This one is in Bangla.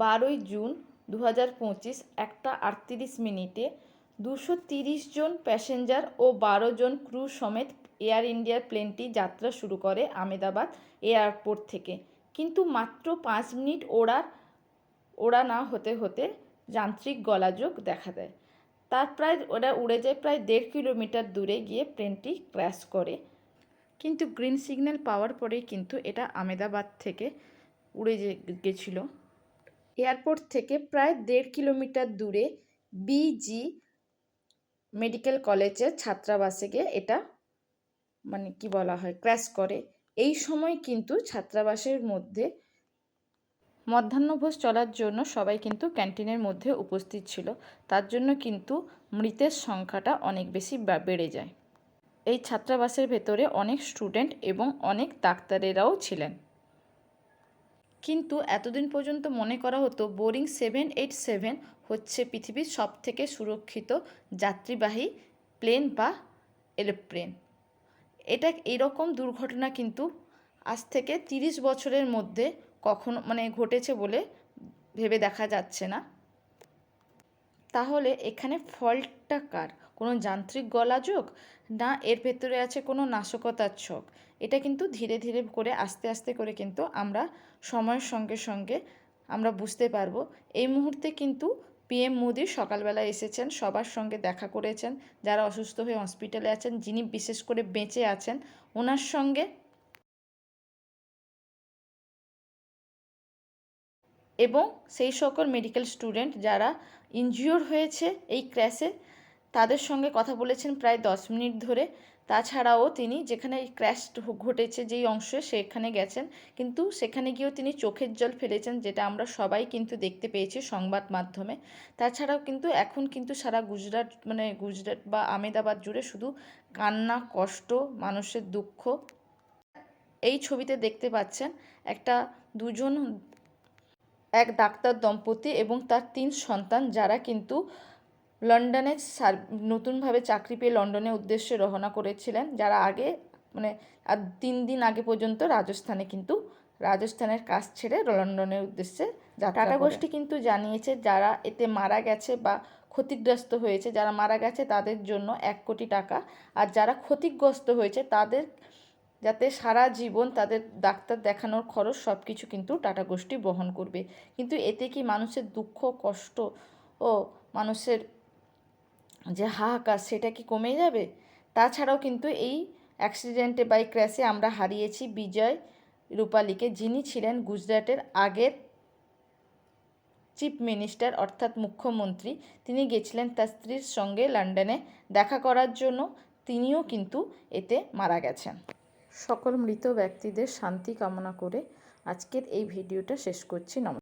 12 জুন 2025 1:38 230 জন প্যাসেঞ্জার ও 12 জন ক্রু সমেত এয়ার ইন্ডিয়ার প্লেনটি যাত্রা শুরু করে আহমেদাবাদ এয়ারপোর্ট থেকে। কিন্তু মাত্র 5 মিনিট ওড়া না হতে হতে যান্ত্রিক গোলযোগ দেখা দেয়। ওরা উড়ে যায় প্রায় 1.5 কিলোমিটার দূরে গিয়ে প্লেনটি ক্র্যাশ করে। কিন্তু গ্রিন সিগন্যাল পাওয়ার পরেই কিন্তু এটা আহমেদাবাদ থেকে উড়ে গেছিলো। এয়ারপোর্ট থেকে প্রায় 1.5 কিলোমিটার দূরে বিজি মেডিকেল কলেজের ছাত্রাবাসে গিয়ে এটা ক্র্যাশ করে। এই সময় কিন্তু ছাত্রাবাসের মধ্যে মধ্যাহ্নভোজ চলার জন্য সবাই কিন্তু ক্যান্টিনের মধ্যে উপস্থিত ছিল। তার জন্য কিন্তু মৃতের সংখ্যাটা অনেক বেশি বেড়ে যায়। এই ছাত্রাবাসের ভেতরে অনেক স্টুডেন্ট এবং অনেক ডাক্তারেরাও ছিলেন। কিন্তু এতদিন পর্যন্ত মনে করা হতো বোয়িং 787 হচ্ছে পৃথিবীর সবথেকে সুরক্ষিত যাত্রীবাহী প্লেন বা এরোপ্লেন। এরকম দুর্ঘটনা কিন্তু আজ থেকে 30 বছরের মধ্যে কখনো ঘটেছে বলে ভেবে দেখা যাচ্ছে না। তাহলে এখানে ফল্টটা কার? কোনো যান্ত্রিক গোলযোগ, না এর ভেতরে আছে কোনো নাশকতার ছক? এটা কিন্তু ধীরে ধীরে করে আস্তে আস্তে করে কিন্তু আমরা সময়ের সঙ্গে সঙ্গে আমরা বুঝতে পারবো। এই মুহূর্তে কিন্তু PM মোদি সকালবেলা এসেছেন, সবার সঙ্গে দেখা করেছেন, যারা অসুস্থ হয়ে হসপিটালে আছেন, যিনি বিশেষ করে বেঁচে আছেন ওনার সঙ্গে, এবং সেই সকল মেডিকেল স্টুডেন্ট যারা ইনজিওর হয়েছে এই ক্র্যাশে তাদের সঙ্গে কথা বলেছেন প্রায় 10 মিনিট ধরে। তাছাড়াও তিনি যেখানে এই ক্র্যাশ ঘটেছে যেই অংশে সেখানে গেছেন, কিন্তু সেখানে গিয়েও তিনি চোখের জল ফেলেছেন, যেটা আমরা সবাই কিন্তু দেখতে পেয়েছি সংবাদ মাধ্যমে। তাছাড়াও কিন্তু এখন কিন্তু সারা গুজরাট বা আহমেদাবাদ জুড়ে শুধু কান্না, কষ্ট, মানুষের দুঃখ। এই ছবিতে দেখতে পাচ্ছেন এক ডাক্তার দম্পতি এবং তার 3 সন্তান, যারা কিন্তু লন্ডনে নতুনভাবে চাকরি পেয়ে লন্ডনের উদ্দেশ্যে রওনা করেছিলেন, যারা আগে আর 3 দিন আগে পর্যন্ত রাজস্থানের কাজ ছেড়ে লন্ডনের উদ্দেশ্যে টাটা গোষ্ঠী কিন্তু জানিয়েছে যারা এতে মারা গেছে বা ক্ষতিগ্রস্ত হয়েছে, যারা মারা গেছে তাদের জন্য 1 কোটি টাকা, আর যারা ক্ষতিগ্রস্ত হয়েছে তাদের যাতে সারা জীবন তাদের ডাক্তার দেখানোর খরচ সব কিছু কিন্তু টাটা গোষ্ঠী বহন করবে। কিন্তু এতে কি মানুষের দুঃখ, কষ্ট ও মানুষের যে হাহাকার সেটা কি কমে যাবে? তাছাড়াও কিন্তু এই অ্যাক্সিডেন্টে বা ক্র্যাশে আমরা হারিয়েছি বিজয় রূপালীকে, যিনি ছিলেন গুজরাটের আগের চিফ মিনিস্টার অর্থাৎ মুখ্যমন্ত্রী। তিনি গেছিলেন তার স্ত্রীর সঙ্গে লন্ডনে দেখা করার জন্য, তিনিও কিন্তু এতে মারা গেছেন। সকল মৃত ব্যক্তিদের শান্তি কামনা করে আজকের এই ভিডিওটা শেষ করছি। নমস্কার।